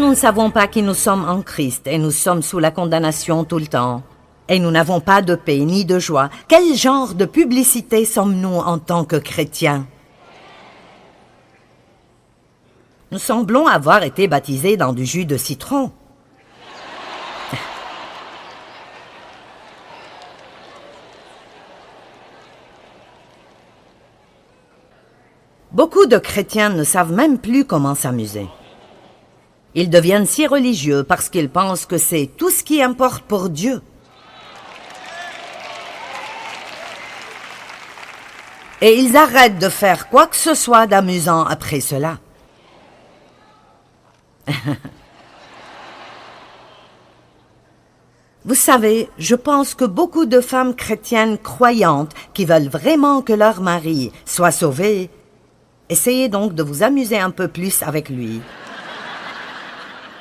nous ne savons pas qui nous sommes en Christ et nous sommes sous la condamnation tout le temps. Et nous n'avons pas de paix ni de joie. Quel genre de publicité sommes-nous en tant que chrétiens? Nous semblons avoir été baptisés dans du jus de citron. Beaucoup de chrétiens ne savent même plus comment s'amuser. Ils deviennent si religieux parce qu'ils pensent que c'est tout ce qui importe pour Dieu. Et ils arrêtent de faire quoi que ce soit d'amusant après cela. Vous savez, je pense que beaucoup de femmes chrétiennes croyantes qui veulent vraiment que leur mari soit sauvé, essayez donc de vous amuser un peu plus avec lui.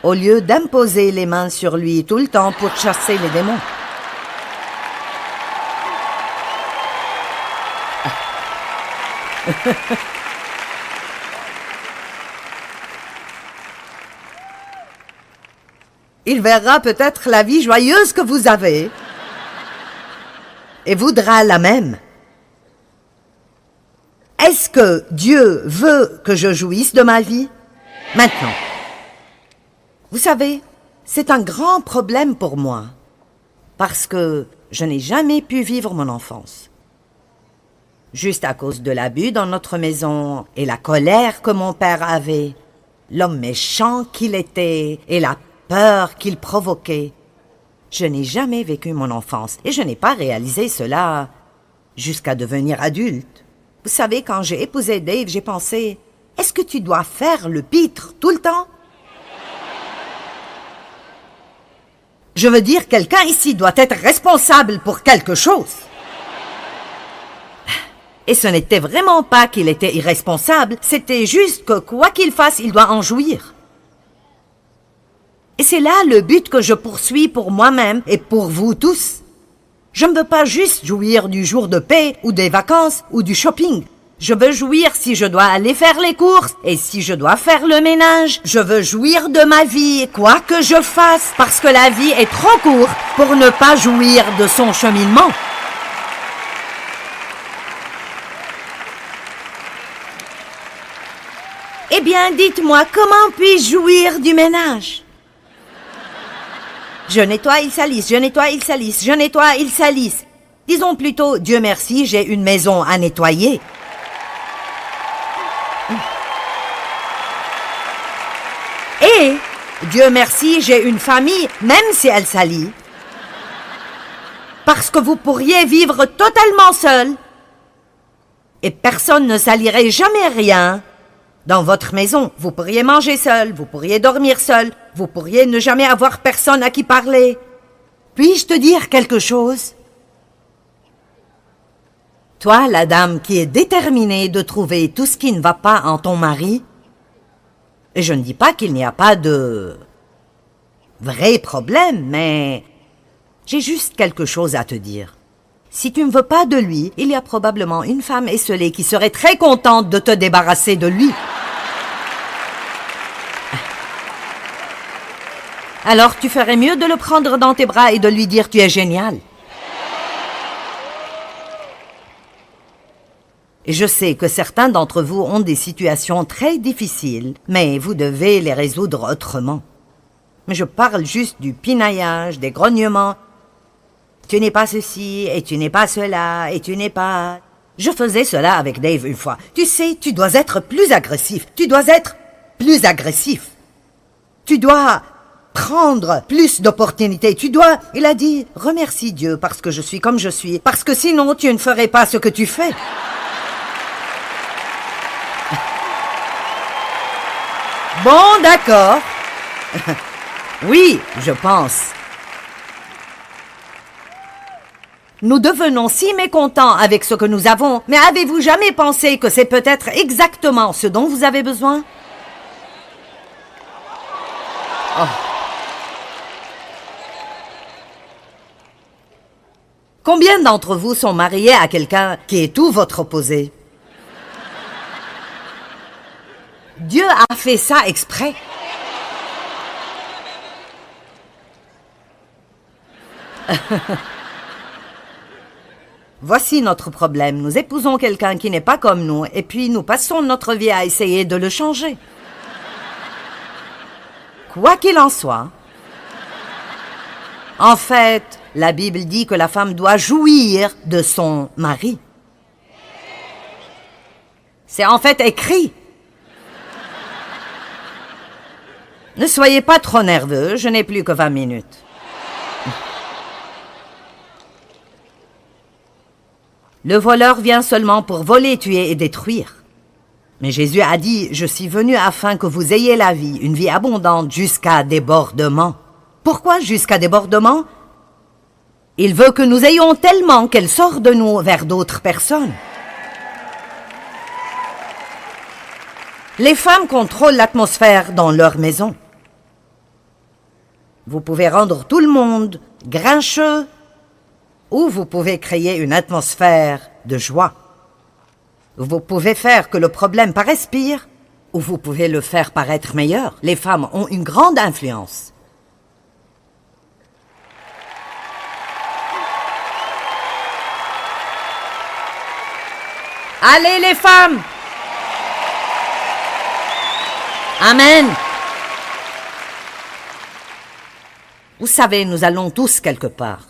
Au lieu d'imposer les mains sur lui tout le temps pour chasser les démons. Il verra peut-être la vie joyeuse que vous avez et voudra la même. Est-ce que Dieu veut que je jouisse de ma vie? Maintenant. Vous savez, c'est un grand problème pour moi, parce que je n'ai jamais pu vivre mon enfance. Juste à cause de l'abus dans notre maison et la colère que mon père avait, l'homme méchant qu'il était et la peur qu'il provoquait. Je n'ai jamais vécu mon enfance et je n'ai pas réalisé cela jusqu'à devenir adulte. Vous savez, quand j'ai épousé Dave, j'ai pensé, est-ce que tu dois faire le pitre tout le temps? Je veux dire, quelqu'un ici doit être responsable pour quelque chose. Et ce n'était vraiment pas qu'il était irresponsable, c'était juste que quoi qu'il fasse, il doit en jouir. Et c'est là le but que je poursuis pour moi-même et pour vous tous. Je ne veux pas juste jouir du jour de paix ou des vacances ou du shopping. Je veux jouir si je dois aller faire les courses et si je dois faire le ménage. Je veux jouir de ma vie, quoi que je fasse, parce que la vie est trop courte pour ne pas jouir de son cheminement. Eh bien, dites-moi, comment puis-je jouir du ménage? Je nettoie, il salisse, je nettoie, il salisse, je nettoie, il salisse. Disons plutôt, Dieu merci, j'ai une maison à nettoyer. Et, Dieu merci, j'ai une famille, même si elle salit. Parce que vous pourriez vivre totalement seul. Et personne ne salirait jamais rien. Dans votre maison, vous pourriez manger seul, vous pourriez dormir seul, vous pourriez ne jamais avoir personne à qui parler. Puis-je te dire quelque chose? Toi, la dame qui est déterminée de trouver tout ce qui ne va pas en ton mari, et je ne dis pas qu'il n'y a pas de vrai problème, mais j'ai juste quelque chose à te dire. Si tu ne veux pas de lui, il y a probablement une femme esseulée qui serait très contente de te débarrasser de lui. Alors tu ferais mieux de le prendre dans tes bras et de lui dire « Tu es génial ». Et je sais que certains d'entre vous ont des situations très difficiles, mais vous devez les résoudre autrement. Mais je parle juste du pinaillage, des grognements. Tu n'es pas ceci, et tu n'es pas cela, et tu n'es pas... Je faisais cela avec Dave une fois. Tu sais, tu dois être plus agressif. Tu dois être plus agressif. Tu dois prendre plus d'opportunités. Tu dois... Il a dit, remercie Dieu parce que je suis comme je suis, parce que sinon tu ne ferais pas ce que tu fais. Bon, d'accord. Oui, je pense. Nous devenons si mécontents avec ce que nous avons, mais avez-vous jamais pensé que c'est peut-être exactement ce dont vous avez besoin? Oh. Combien d'entre vous sont mariés à quelqu'un qui est tout votre opposé? Dieu a fait ça exprès. Voici notre problème. Nous épousons quelqu'un qui n'est pas comme nous, et puis nous passons notre vie à essayer de le changer. Quoi qu'il en soit, en fait, la Bible dit que la femme doit jouir de son mari. C'est en fait écrit. Ne soyez pas trop nerveux, je n'ai plus que 20 minutes. Le voleur vient seulement pour voler, tuer et détruire. Mais Jésus a dit, je suis venu afin que vous ayez la vie, une vie abondante jusqu'à débordement. Pourquoi jusqu'à débordement? Il veut que nous ayons tellement qu'elle sort de nous vers d'autres personnes. Les femmes contrôlent l'atmosphère dans leur maison. Vous pouvez rendre tout le monde grincheux ou vous pouvez créer une atmosphère de joie. Vous pouvez faire que le problème paraisse pire ou vous pouvez le faire paraître meilleur. Les femmes ont une grande influence. Allez les femmes! Amen! Vous savez, nous allons tous quelque part.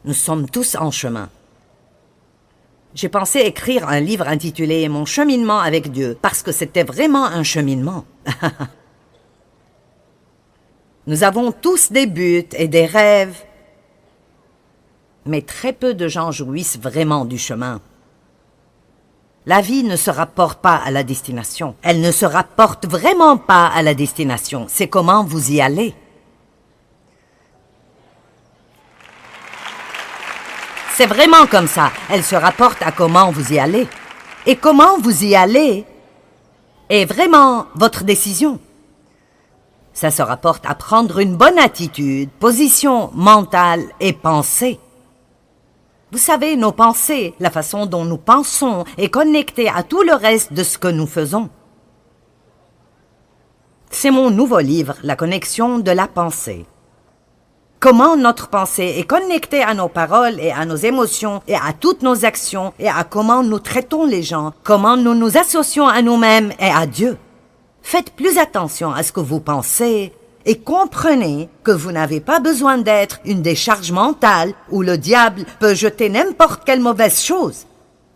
Nous sommes tous en chemin. J'ai pensé écrire un livre intitulé « Mon cheminement avec Dieu » parce que c'était vraiment un cheminement. Nous avons tous des buts et des rêves, mais très peu de gens jouissent vraiment du chemin. La vie ne se rapporte pas à la destination. Elle ne se rapporte vraiment pas à la destination. C'est comment vous y allez. C'est vraiment comme ça. Elle se rapporte à comment vous y allez. Et comment vous y allez est vraiment votre décision. Ça se rapporte à prendre une bonne attitude, position mentale et pensée. Vous savez, nos pensées, la façon dont nous pensons est connectée à tout le reste de ce que nous faisons. C'est mon nouveau livre, La connexion de la pensée. Comment notre pensée est connectée à nos paroles et à nos émotions et à toutes nos actions et à comment nous traitons les gens, comment nous nous associons à nous-mêmes et à Dieu. Faites plus attention à ce que vous pensez et comprenez que vous n'avez pas besoin d'être une décharge mentale où le diable peut jeter n'importe quelle mauvaise chose.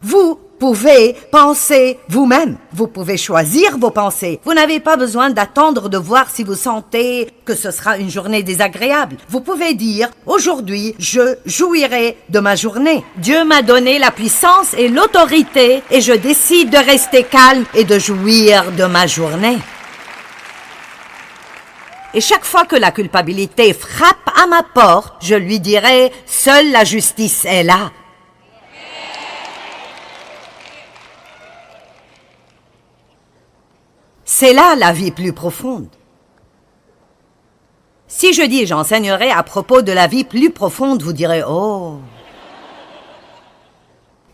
Vous pouvez penser vous-même. Vous pouvez choisir vos pensées. Vous n'avez pas besoin d'attendre de voir si vous sentez que ce sera une journée désagréable. Vous pouvez dire, aujourd'hui, je jouirai de ma journée. Dieu m'a donné la puissance et l'autorité et je décide de rester calme et de jouir de ma journée. Et chaque fois que la culpabilité frappe à ma porte, je lui dirai, seule la justice est là. C'est là la vie plus profonde. Si je dis j'enseignerai à propos de la vie plus profonde, vous direz « Oh !»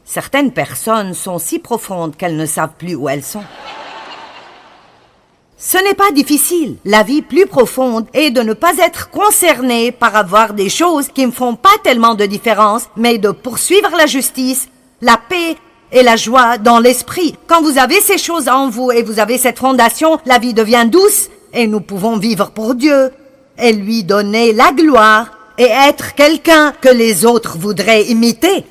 Certaines personnes sont si profondes qu'elles ne savent plus où elles sont. Ce n'est pas difficile. La vie plus profonde est de ne pas être concerné par avoir des choses qui ne font pas tellement de différence, mais de poursuivre la justice, la paix et la joie dans l'esprit. Quand vous avez ces choses en vous et vous avez cette fondation, la vie devient douce et nous pouvons vivre pour Dieu et lui donner la gloire et être quelqu'un que les autres voudraient imiter.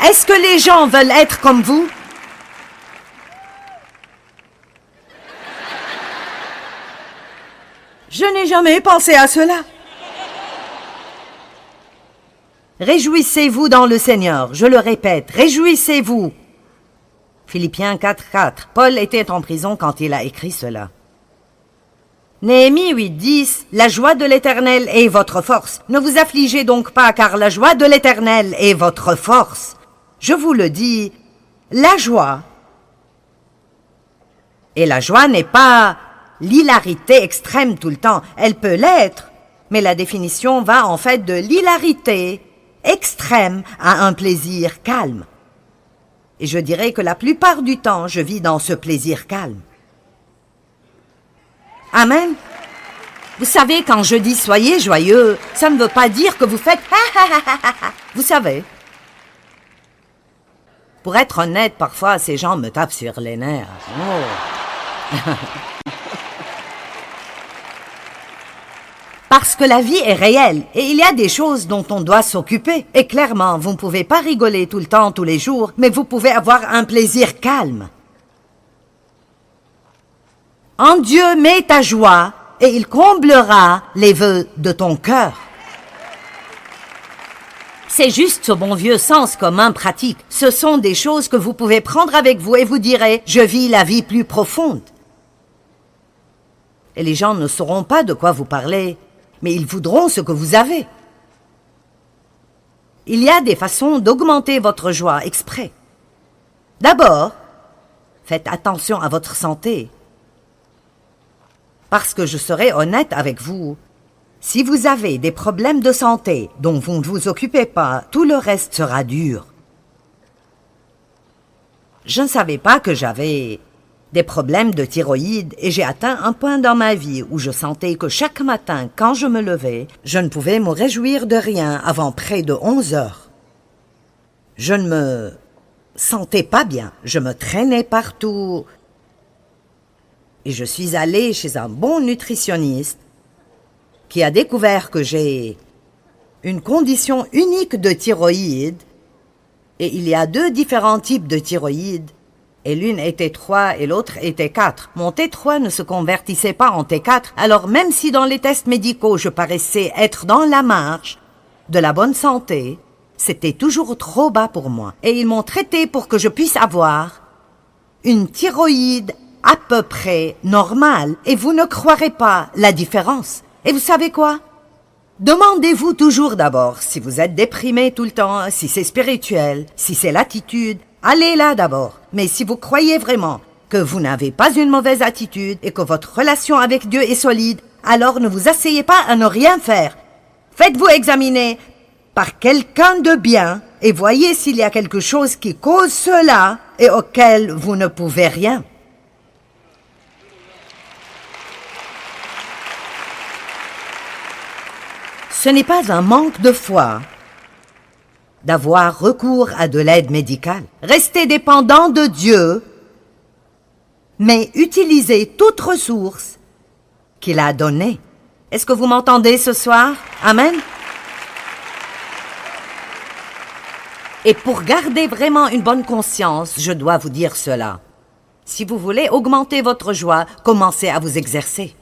Est-ce que les gens veulent être comme vous? Je n'ai jamais pensé à cela. Réjouissez-vous dans le Seigneur, je le répète, réjouissez-vous. Philippiens 4:4. Paul était en prison quand il a écrit cela. Néhémie 8:10. La joie de l'Éternel est votre force. Ne vous affligez donc pas, car la joie de l'Éternel est votre force. Je vous le dis, la joie. Et la joie n'est pas l'hilarité extrême tout le temps. Elle peut l'être, mais la définition va en fait de l'hilarité extrême à un plaisir calme. Et je dirais que la plupart du temps, je vis dans ce plaisir calme. Amen. Vous savez, quand je dis soyez joyeux, ça ne veut pas dire que vous faites ha ha ha ha ha. Vous savez. Pour être honnête, parfois, ces gens me tapent sur les nerfs. Oh. Parce que la vie est réelle et il y a des choses dont on doit s'occuper. Et clairement, vous ne pouvez pas rigoler tout le temps, tous les jours, mais vous pouvez avoir un plaisir calme. En Dieu, mets ta joie et il comblera les vœux de ton cœur. C'est juste ce bon vieux sens commun pratique. Ce sont des choses que vous pouvez prendre avec vous et vous direz « Je vis la vie plus profonde ». Et les gens ne sauront pas de quoi vous parlez, mais ils voudront ce que vous avez. Il y a des façons d'augmenter votre joie exprès. D'abord, faites attention à votre santé. Parce que je serai honnête avec vous, si vous avez des problèmes de santé dont vous ne vous occupez pas, tout le reste sera dur. Je ne savais pas que j'avais des problèmes de thyroïde et j'ai atteint un point dans ma vie où je sentais que chaque matin, quand je me levais, je ne pouvais me réjouir de rien avant près de 11 heures. Je ne me sentais pas bien, je me traînais partout. Et je suis allée chez un bon nutritionniste qui a découvert que j'ai une condition unique de thyroïde et il y a 2 différents types de thyroïde et l'une était 3 et l'autre était 4. Mon T3 ne se convertissait pas en T4, alors même si dans les tests médicaux je paraissais être dans la marge de la bonne santé, c'était toujours trop bas pour moi. Et ils m'ont traité pour que je puisse avoir une thyroïde à peu près normale et vous ne croirez pas la différence. Et vous savez quoi? Demandez-vous toujours d'abord si vous êtes déprimé tout le temps, si c'est spirituel, si c'est l'attitude. Allez là d'abord. Mais si vous croyez vraiment que vous n'avez pas une mauvaise attitude et que votre relation avec Dieu est solide, alors ne vous asseyez pas à ne rien faire. Faites-vous examiner par quelqu'un de bien et voyez s'il y a quelque chose qui cause cela et auquel vous ne pouvez rien. Ce n'est pas un manque de foi d'avoir recours à de l'aide médicale. Restez dépendant de Dieu, mais utilisez toute ressource qu'il a donnée. Est-ce que vous m'entendez ce soir? Amen. Et pour garder vraiment une bonne conscience, je dois vous dire cela. Si vous voulez augmenter votre joie, commencez à vous exercer.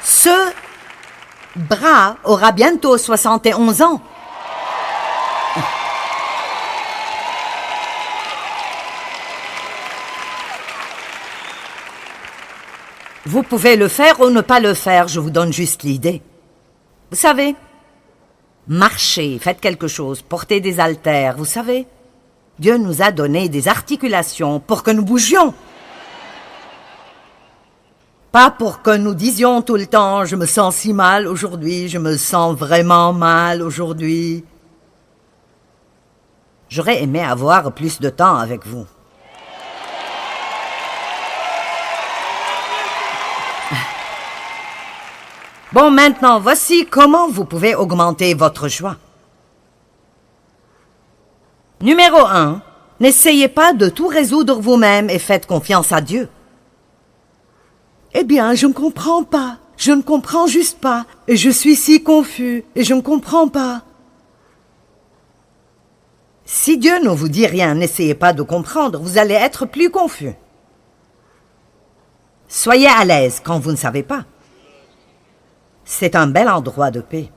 Ce bras aura bientôt 71 ans. Vous pouvez le faire ou ne pas le faire, je vous donne juste l'idée. Vous savez, marchez, faites quelque chose, portez des haltères, vous savez. Dieu nous a donné des articulations pour que nous bougions. Pas pour que nous disions tout le temps « je me sens si mal aujourd'hui, je me sens vraiment mal aujourd'hui ». J'aurais aimé avoir plus de temps avec vous. Bon, maintenant, voici comment vous pouvez augmenter votre joie. Numéro 1, n'essayez pas de tout résoudre vous-même et faites confiance à Dieu. Eh bien, je ne comprends pas. Je ne comprends juste pas. Et je suis si confus. Et je ne comprends pas. Si Dieu ne vous dit rien, n'essayez pas de comprendre. Vous allez être plus confus. Soyez à l'aise quand vous ne savez pas. C'est un bel endroit de paix.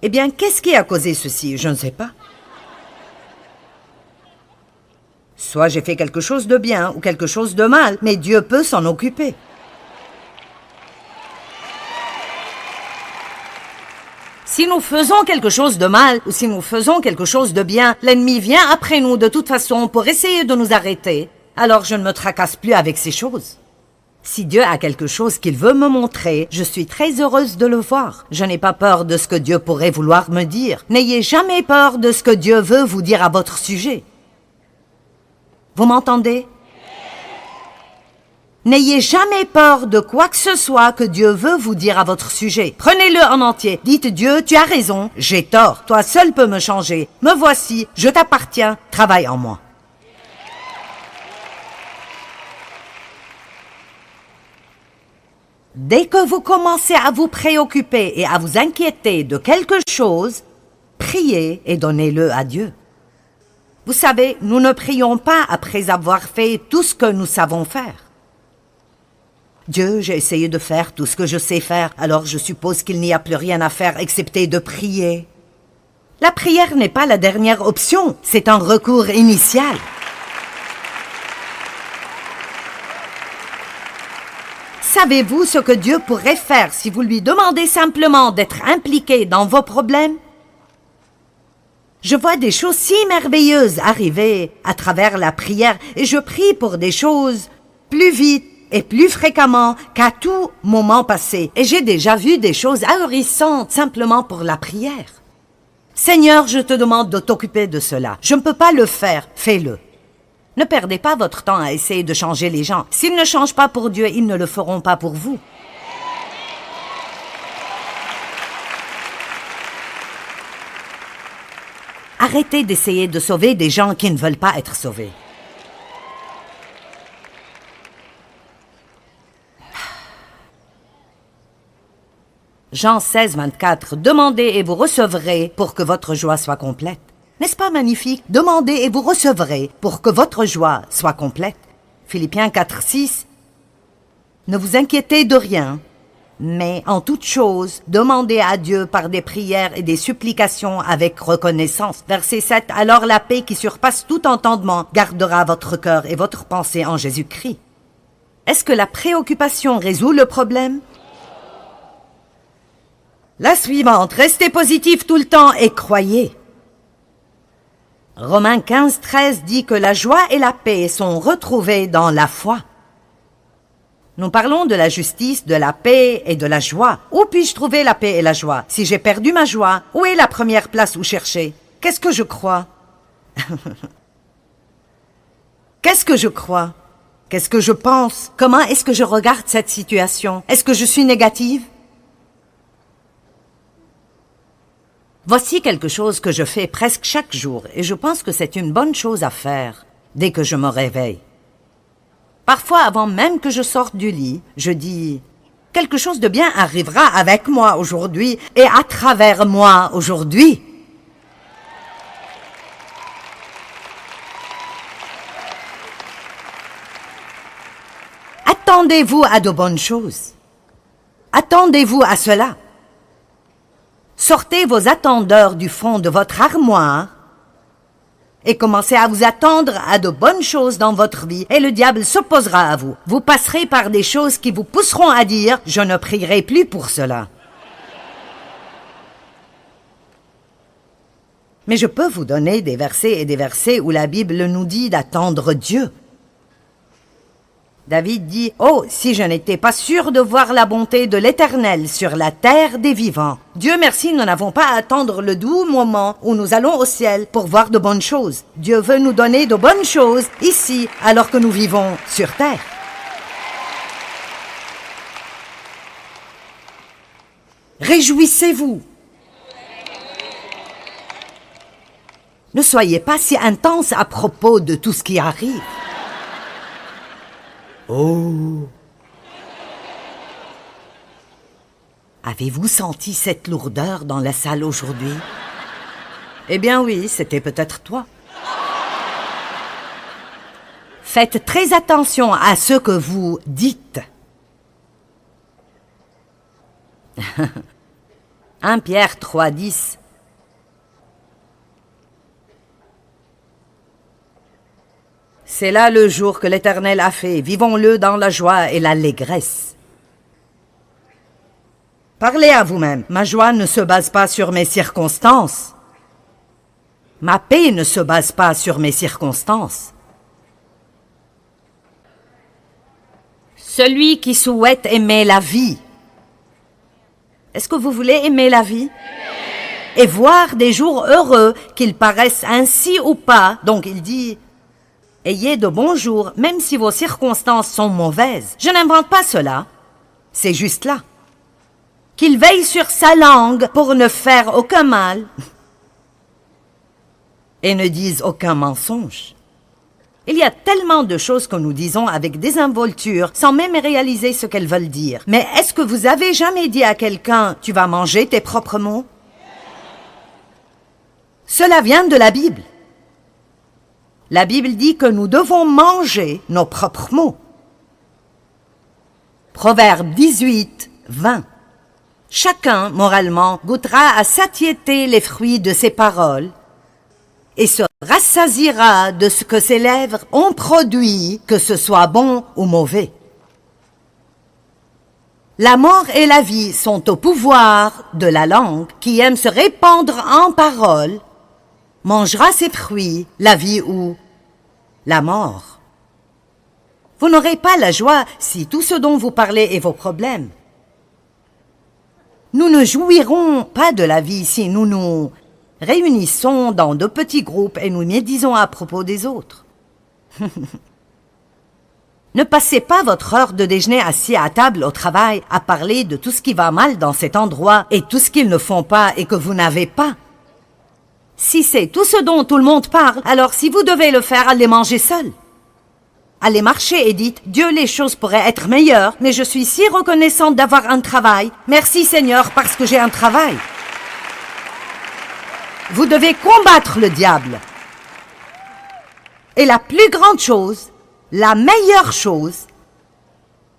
Eh bien, qu'est-ce qui a causé ceci? Je ne sais pas. Soit j'ai fait quelque chose de bien ou quelque chose de mal, mais Dieu peut s'en occuper. Si nous faisons quelque chose de mal ou si nous faisons quelque chose de bien, l'ennemi vient après nous de toute façon pour essayer de nous arrêter. Alors je ne me tracasse plus avec ces choses. Si Dieu a quelque chose qu'il veut me montrer, je suis très heureuse de le voir. Je n'ai pas peur de ce que Dieu pourrait vouloir me dire. N'ayez jamais peur de ce que Dieu veut vous dire à votre sujet. Vous m'entendez? N'ayez jamais peur de quoi que ce soit que Dieu veut vous dire à votre sujet. Prenez-le en entier. Dites Dieu, tu as raison, j'ai tort. Toi seul peux me changer. Me voici, je t'appartiens, travaille en moi. Dès que vous commencez à vous préoccuper et à vous inquiéter de quelque chose, priez et donnez-le à Dieu. Vous savez, nous ne prions pas après avoir fait tout ce que nous savons faire. Dieu, j'ai essayé de faire tout ce que je sais faire, alors je suppose qu'il n'y a plus rien à faire excepté de prier. La prière n'est pas la dernière option, c'est un recours initial. Savez-vous ce que Dieu pourrait faire si vous lui demandez simplement d'être impliqué dans vos problèmes? Je vois des choses si merveilleuses arriver à travers la prière et je prie pour des choses plus vite et plus fréquemment qu'à tout moment passé. Et j'ai déjà vu des choses ahurissantes simplement pour la prière. Seigneur, je te demande de t'occuper de cela. Je ne peux pas le faire, fais-le. Ne perdez pas votre temps à essayer de changer les gens. S'ils ne changent pas pour Dieu, ils ne le feront pas pour vous. Arrêtez d'essayer de sauver des gens qui ne veulent pas être sauvés. Jean 16, 24. Demandez et vous recevrez pour que votre joie soit complète. N'est-ce pas magnifique? Demandez et vous recevrez pour que votre joie soit complète. Philippiens 4, 6. Ne vous inquiétez de rien, mais en toute chose, demandez à Dieu par des prières et des supplications avec reconnaissance. Verset 7. Alors la paix qui surpasse tout entendement gardera votre cœur et votre pensée en Jésus-Christ. Est-ce que la préoccupation résout le problème? La suivante. Restez positif tout le temps et croyez. Romains 15, 13 dit que la joie et la paix sont retrouvées dans la foi. Nous parlons de la justice, de la paix et de la joie. Où puis-je trouver la paix et la joie? Si j'ai perdu ma joie, où est la première place où chercher? Qu'est-ce que je crois? Qu'est-ce que je crois? Qu'est-ce que je pense? Comment est-ce que je regarde cette situation? Est-ce que je suis négative? Voici quelque chose que je fais presque chaque jour et je pense que c'est une bonne chose à faire dès que je me réveille. Parfois, avant même que je sorte du lit, je dis « Quelque chose de bien arrivera avec moi aujourd'hui et à travers moi aujourd'hui. » Attendez-vous à de bonnes choses. Attendez-vous à cela. Sortez vos attendeurs du fond de votre armoire et commencez à vous attendre à de bonnes choses dans votre vie et le diable s'opposera à vous. Vous passerez par des choses qui vous pousseront à dire « Je ne prierai plus pour cela ». Mais je peux vous donner des versets et des versets où la Bible nous dit d'attendre Dieu. David dit « Oh, si je n'étais pas sûr de voir la bonté de l'Éternel sur la terre des vivants. Dieu merci, nous n'avons pas à attendre le doux moment où nous allons au ciel pour voir de bonnes choses. Dieu veut nous donner de bonnes choses ici alors que nous vivons sur terre. » Réjouissez-vous. Ne soyez pas si intense à propos de tout ce qui arrive. Oh! Avez-vous senti cette lourdeur dans la salle aujourd'hui? Eh bien oui, c'était peut-être toi. Faites très attention à ce que vous dites. 1 Pierre 3, 10. C'est là le jour que l'Éternel a fait. Vivons-le dans la joie et l'allégresse. Parlez à vous-même. Ma joie ne se base pas sur mes circonstances. Ma paix ne se base pas sur mes circonstances. Celui qui souhaite aimer la vie. Est-ce que vous voulez aimer la vie? Et voir des jours heureux, qu'ils paraissent ainsi ou pas. Donc il dit, ayez de bons jours, même si vos circonstances sont mauvaises. Je n'invente pas cela. C'est juste là. Qu'il veille sur sa langue pour ne faire aucun mal et ne dise aucun mensonge. Il y a tellement de choses que nous disons avec désinvolture sans même réaliser ce qu'elles veulent dire. Mais est-ce que vous avez jamais dit à quelqu'un « tu vas manger tes propres mots » ? Cela vient de la Bible. La Bible dit que nous devons manger nos propres mots. Proverbe 18, 20. Chacun, moralement, goûtera à satiété les fruits de ses paroles et se rassasiera de ce que ses lèvres ont produit, que ce soit bon ou mauvais. La mort et la vie sont au pouvoir de la langue qui aime se répandre en paroles, mangera ses fruits, la vie ou la mort. Vous n'aurez pas la joie si tout ce dont vous parlez est vos problèmes. Nous ne jouirons pas de la vie si nous nous réunissons dans de petits groupes et nous médisons à propos des autres. Ne passez pas votre heure de déjeuner assis à table au travail à parler de tout ce qui va mal dans cet endroit et tout ce qu'ils ne font pas et que vous n'avez pas. Si c'est tout ce dont tout le monde parle, alors si vous devez le faire, allez manger seul. Allez marcher et dites, Dieu, les choses pourraient être meilleures, mais je suis si reconnaissante d'avoir un travail. Merci Seigneur parce que j'ai un travail. Vous devez combattre le diable. Et la plus grande chose, la meilleure chose,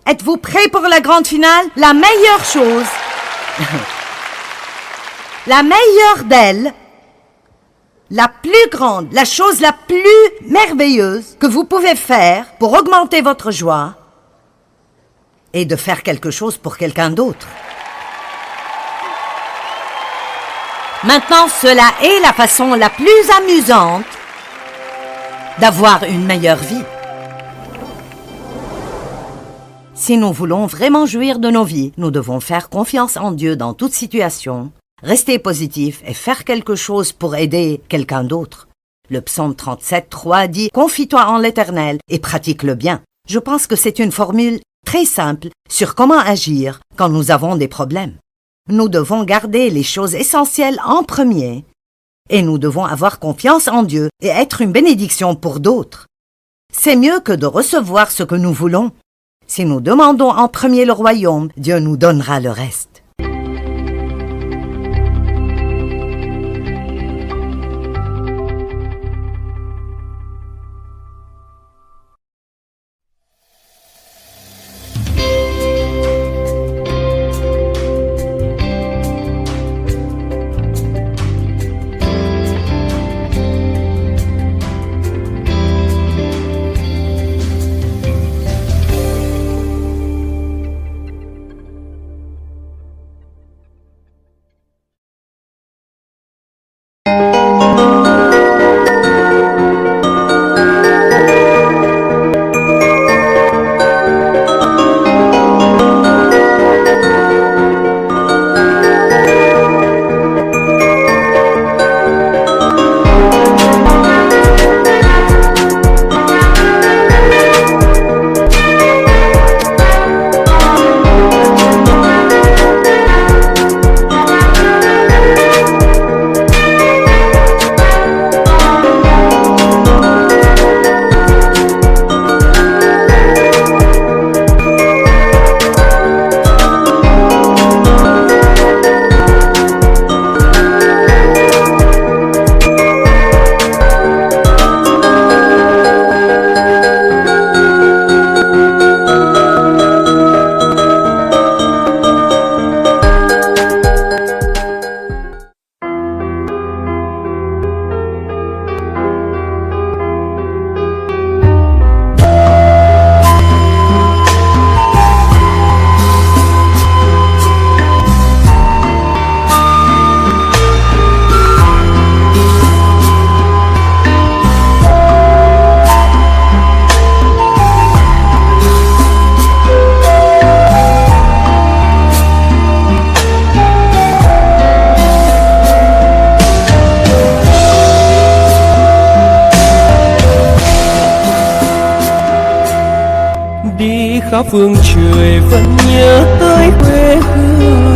êtes-vous prêts pour la grande finale? La meilleure chose, la meilleure d'elles, la plus grande, la chose la plus merveilleuse que vous pouvez faire pour augmenter votre joie est de faire quelque chose pour quelqu'un d'autre. Maintenant, cela est la façon la plus amusante d'avoir une meilleure vie. Si nous voulons vraiment jouir de nos vies, nous devons faire confiance en Dieu dans toute situation, rester positif et faire quelque chose pour aider quelqu'un d'autre. Le psaume 37, 3 dit « Confie-toi en l'Éternel et pratique le bien ». Je pense que c'est une formule très simple sur comment agir quand nous avons des problèmes. Nous devons garder les choses essentielles en premier et nous devons avoir confiance en Dieu et être une bénédiction pour d'autres. C'est mieux que de recevoir ce que nous voulons. Si nous demandons en premier le royaume, Dieu nous donnera le reste. khắp phương trời vẫn nhớ tới quê hương.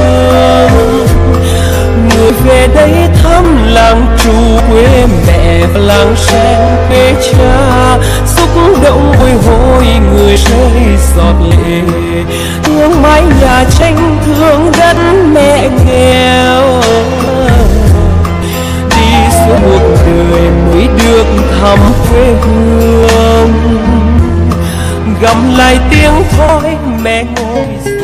Người về đây thăm làng trù quê mẹ và làng sen quê cha, xúc động bồi hồi người rơi giọt lệ, thương mái nhà tranh thương đất mẹ nghèo. Đi suốt một đời mới được thăm quê hương, gầm lại tiếng thôi mẹ ngồi dậy.